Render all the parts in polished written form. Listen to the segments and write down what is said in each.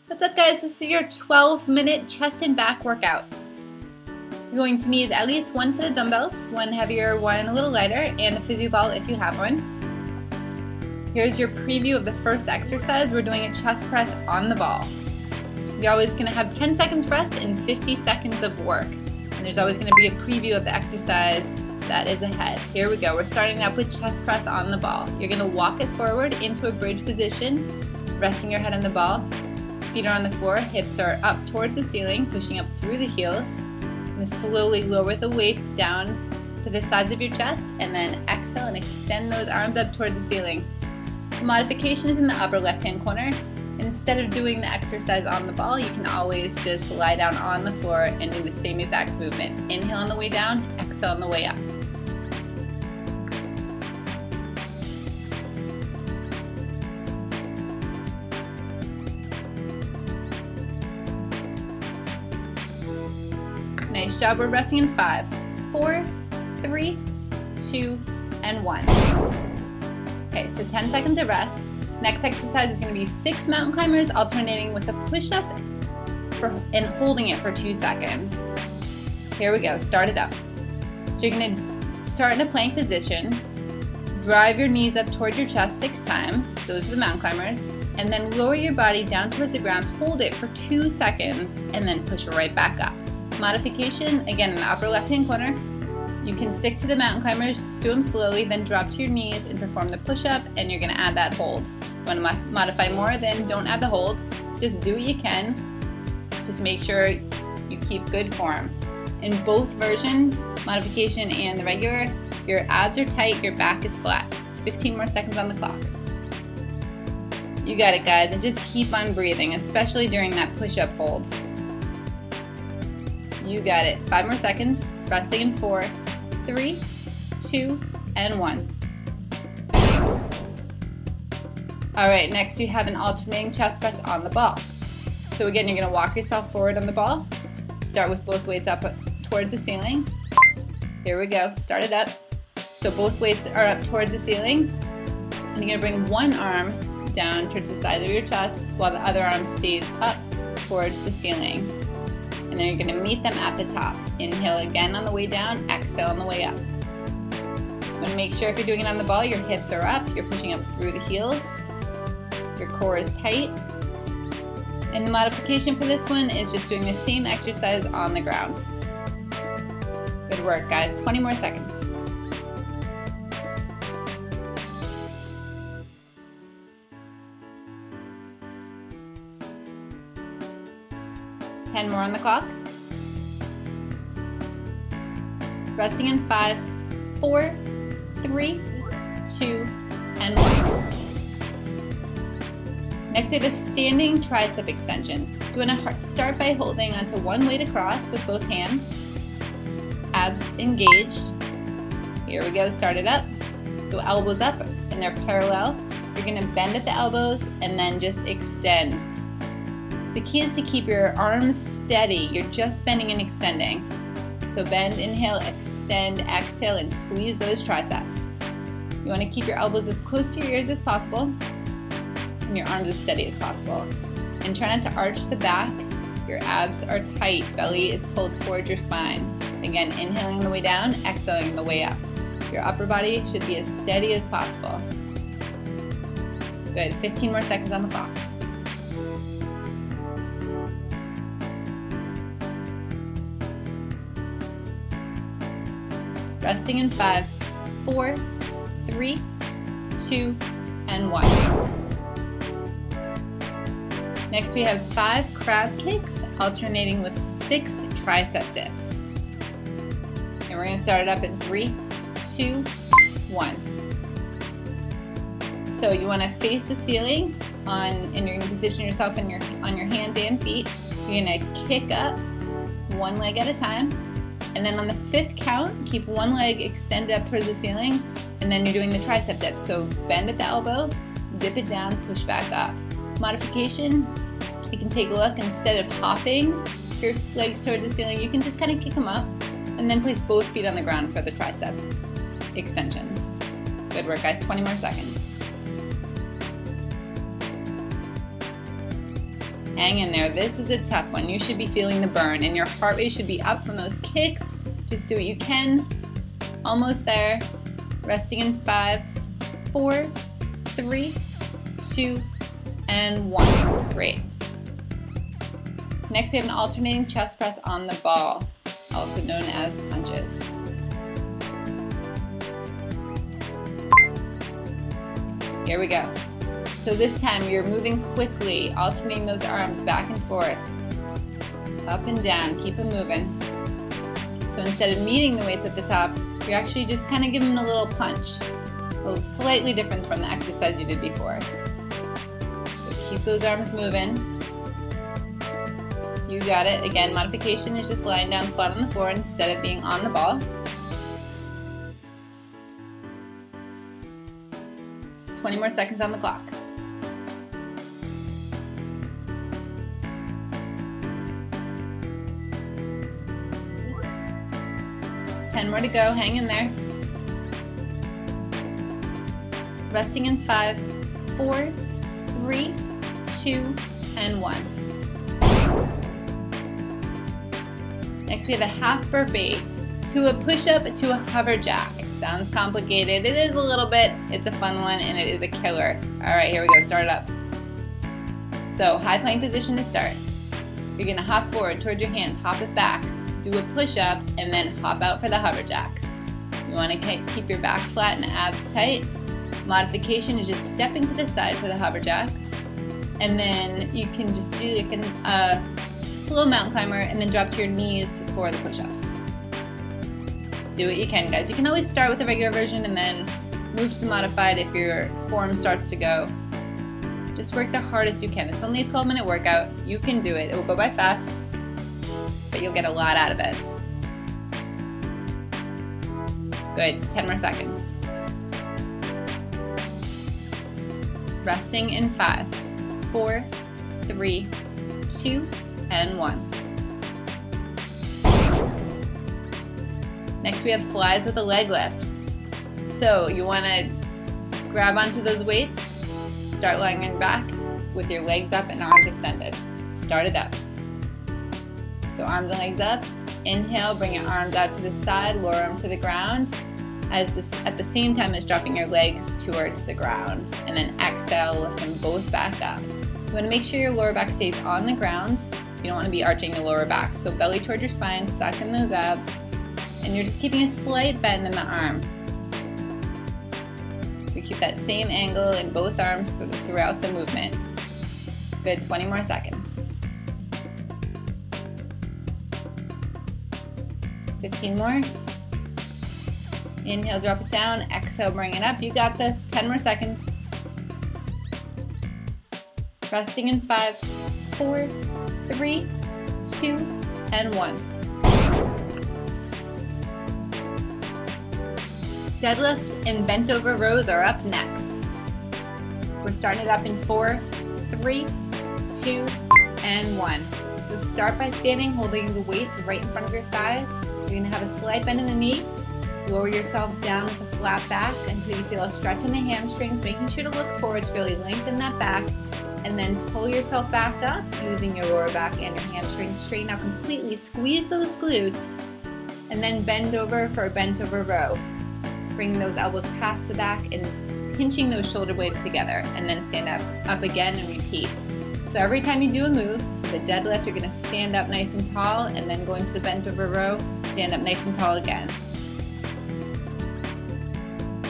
What's up guys, this is your 12-minute chest and back workout. You're going to need at least one set of dumbbells, one heavier, one a little lighter, and a physio ball if you have one. Here's your preview of the first exercise. We're doing a chest press on the ball. You're always going to have 10 seconds rest and 50 seconds of work. And there's always going to be a preview of the exercise that is ahead. Here we go. We're starting up with chest press on the ball. You're going to walk it forward into a bridge position, resting your head on the ball. Feet are on the floor, hips are up towards the ceiling, pushing up through the heels. And slowly lower the weights down to the sides of your chest, and then exhale and extend those arms up towards the ceiling. The modification is in the upper left-hand corner. Instead of doing the exercise on the ball, you can always just lie down on the floor and do the same exact movement. Inhale on the way down, exhale on the way up. Nice job. We're resting in 5, 4, 3, 2, and 1. Okay, so 10 seconds of rest. Next exercise is going to be 6 mountain climbers alternating with a push-up and holding it for 2 seconds. Here we go. Start it up. So you're going to start in a plank position. Drive your knees up towards your chest 6 times. Those are the mountain climbers. And then lower your body down towards the ground. Hold it for 2 seconds and then push right back up. Modification, again in the upper left-hand corner. You can stick to the mountain climbers, just do them slowly, then drop to your knees and perform the push-up, and you're going to add that hold. If you want to modify more, then don't add the hold. Just do what you can. Just make sure you keep good form. In both versions, modification and the regular, your abs are tight, your back is flat. 15 more seconds on the clock. You got it, guys, and just keep on breathing, especially during that push-up hold. You got it. 5 more seconds. Resting in 4, 3, 2, and 1. All right, next you have an alternating chest press on the ball. So again, you're going to walk yourself forward on the ball. Start with both weights up towards the ceiling. Here we go. Start it up. So both weights are up towards the ceiling. And you're going to bring one arm down towards the side of your chest while the other arm stays up towards the ceiling. And then you're going to meet them at the top. Inhale again on the way down, exhale on the way up. You want to make sure if you're doing it on the ball, your hips are up, you're pushing up through the heels, your core is tight. And the modification for this one is just doing the same exercise on the ground. Good work, guys. 20 more seconds. Ten more on the clock. Resting in 5, 4, 3, 2, and 1. Next we have a standing tricep extension. So we're going to start by holding onto one weight across with both hands. Abs engaged. Here we go, start it up. So elbows up and they're parallel. You're going to bend at the elbows and then just extend. The key is to keep your arms steady. You're just bending and extending. So bend, inhale, extend, exhale, and squeeze those triceps. You want to keep your elbows as close to your ears as possible and your arms as steady as possible. And try not to arch the back. Your abs are tight. Belly is pulled towards your spine. Again, inhaling on the way down, exhaling on the way up. Your upper body should be as steady as possible. Good. 15 more seconds on the clock. Resting in 5, 4, 3, 2, and 1. Next we have 5 crab kicks alternating with 6 tricep dips. And we're going to start it up in 3, 2, 1. So you want to face the ceiling and you're going to position yourself on your hands and feet. You're going to kick up one leg at a time. And then on the 5th count, keep one leg extended up towards the ceiling, and then you're doing the tricep dip. So bend at the elbow, dip it down, push back up. Modification, you can take a look. Instead of hopping your legs towards the ceiling, you can just kind of kick them up, and then place both feet on the ground for the tricep extensions. Good work, guys. 20 more seconds. Hang in there. This is a tough one. You should be feeling the burn and your heart rate should be up from those kicks. Just do what you can. Almost there. Resting in 5, 4, 3, 2, and 1. Great. Next we have an alternating chest press on the ball, also known as punches. Here we go. So this time you're moving quickly, alternating those arms back and forth, up and down, keep them moving. So instead of meeting the weights at the top, you're actually just kind of giving them a little punch. A little slightly different from the exercise you did before. So keep those arms moving. You got it. Again, modification is just lying down flat on the floor instead of being on the ball. 20 more seconds on the clock. Ten more to go, hang in there. Resting in 5, 4, 3, 2, and 1. Next we have a half burpee to a push-up to a hover jack. Sounds complicated, it is a little bit, it's a fun one and it is a killer. Alright, here we go, start it up. So, high plank position to start. You're gonna hop forward towards your hands, hop it back, do a push-up, and then hop out for the hover jacks. You wanna keep your back flat and abs tight. Modification is just stepping to the side for the hover jacks. And then you can just do like a slow mountain climber and then drop to your knees for the push-ups. Do what you can, guys. You can always start with the regular version and then move to the modified if your form starts to go. Just work the hardest you can. It's only a 12-minute workout. You can do it. It will go by fast, but you'll get a lot out of it. Good, just 10 more seconds. Resting in 5, 4, 3, 2, and 1. Next we have flies with a leg lift. So you want to grab onto those weights, start lying on your back with your legs up and arms extended. Start it up. So arms and legs up. Inhale, bring your arms out to the side, lower them to the ground at the same time as dropping your legs towards the ground. And then exhale, lift them both back up. You want to make sure your lower back stays on the ground. You don't want to be arching the lower back. So belly towards your spine, suck in those abs. And you're just keeping a slight bend in the arm. So keep that same angle in both arms throughout the movement. Good, 20 more seconds. 15 more. Inhale, drop it down. Exhale, bring it up. You got this. 10 more seconds. Resting in 5, 4, 3, 2, and 1. Deadlift and bent over rows are up next. We're starting it up in 4, 3, 2, and 1. So start by standing, holding the weights right in front of your thighs. You're gonna have a slight bend in the knee. Lower yourself down with a flat back until you feel a stretch in the hamstrings, making sure to look forward to really lengthen that back. And then pull yourself back up using your lower back and your hamstrings. Straighten out completely, squeeze those glutes, and then bend over for a bent over row. Bring those elbows past the back and pinching those shoulder blades together, and then stand up again and repeat. So every time you do a move, so the deadlift, you're gonna stand up nice and tall, and then go into the bent over row, stand up nice and tall again.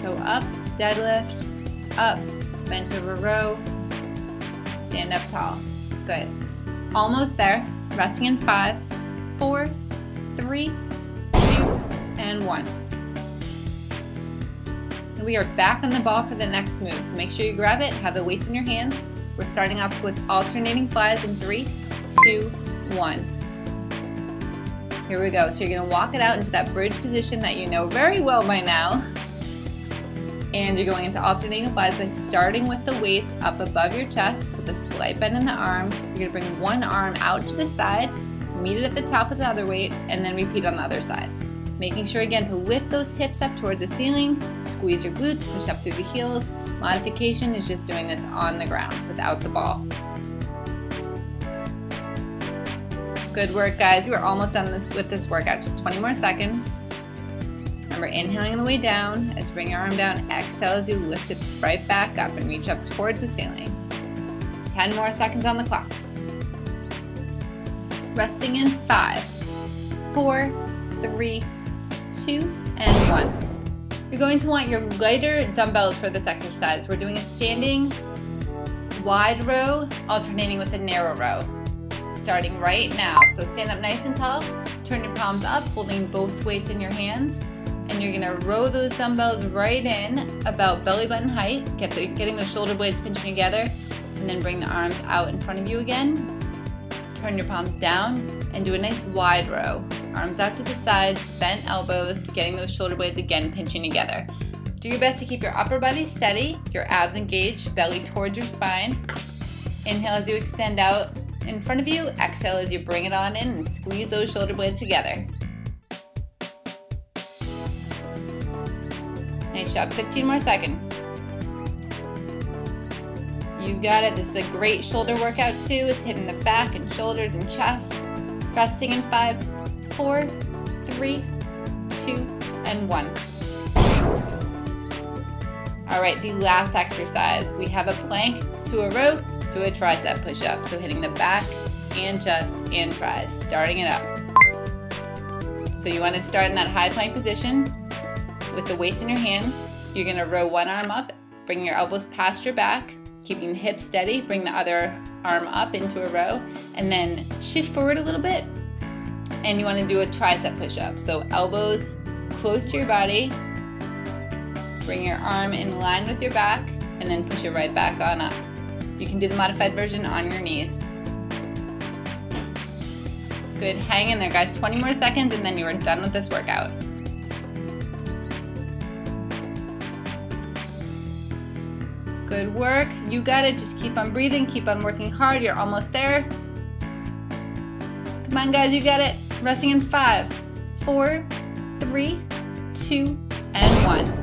So up, deadlift, up, bent over row, stand up tall. Good. Almost there. Resting in 5, 4, 3, 2, and 1. And we are back on the ball for the next move. So make sure you grab it, have the weights in your hands. We're starting off with alternating flies in 3, 2, 1. Here we go. So you're gonna walk it out into that bridge position that you know very well by now. And you're going into alternating flies by starting with the weights up above your chest with a slight bend in the arm. You're gonna bring one arm out to the side, meet it at the top with the other weight, and then repeat on the other side. Making sure again to lift those hips up towards the ceiling, squeeze your glutes, push up through the heels. Modification is just doing this on the ground without the ball. Good work, guys. You are almost done with this workout. Just 20 more seconds. Remember, inhaling on the way down as you bring your arm down. Exhale as you lift it right back up and reach up towards the ceiling. 10 more seconds on the clock. Resting in 5, 4, 3, 2, and 1. You're going to want your lighter dumbbells for this exercise. We're doing a standing wide row alternating with a narrow row. Starting right now. So stand up nice and tall, turn your palms up, holding both weights in your hands, and you're gonna row those dumbbells right in about belly button height, getting those shoulder blades pinching together, and then bring the arms out in front of you again. Turn your palms down and do a nice wide row. Arms out to the side, bent elbows, getting those shoulder blades again pinching together. Do your best to keep your upper body steady, your abs engaged, belly towards your spine. Inhale as you extend out in front of you. Exhale as you bring it on in and squeeze those shoulder blades together. Nice job. 15 more seconds. You got it. This is a great shoulder workout too. It's hitting the back and shoulders and chest. Resting in 5, 4, 3, 2, and 1. All right, the last exercise. We have a plank to a row to a tricep push-up. So hitting the back and chest and tries, starting it up. So you want to start in that high plank position with the weights in your hands. You're gonna row one arm up, bring your elbows past your back, keeping the hips steady, bring the other arm up into a row, and then shift forward a little bit. And you wanna do a tricep push-up. So elbows close to your body, bring your arm in line with your back, and then push it right back on up. You can do the modified version on your knees. Good, hang in there guys, 20 more seconds and then you are done with this workout. Good work, you got it, just keep on breathing, keep on working hard, you're almost there. Come on guys, you got it. Resting in 5, 4, 3, 2, and 1.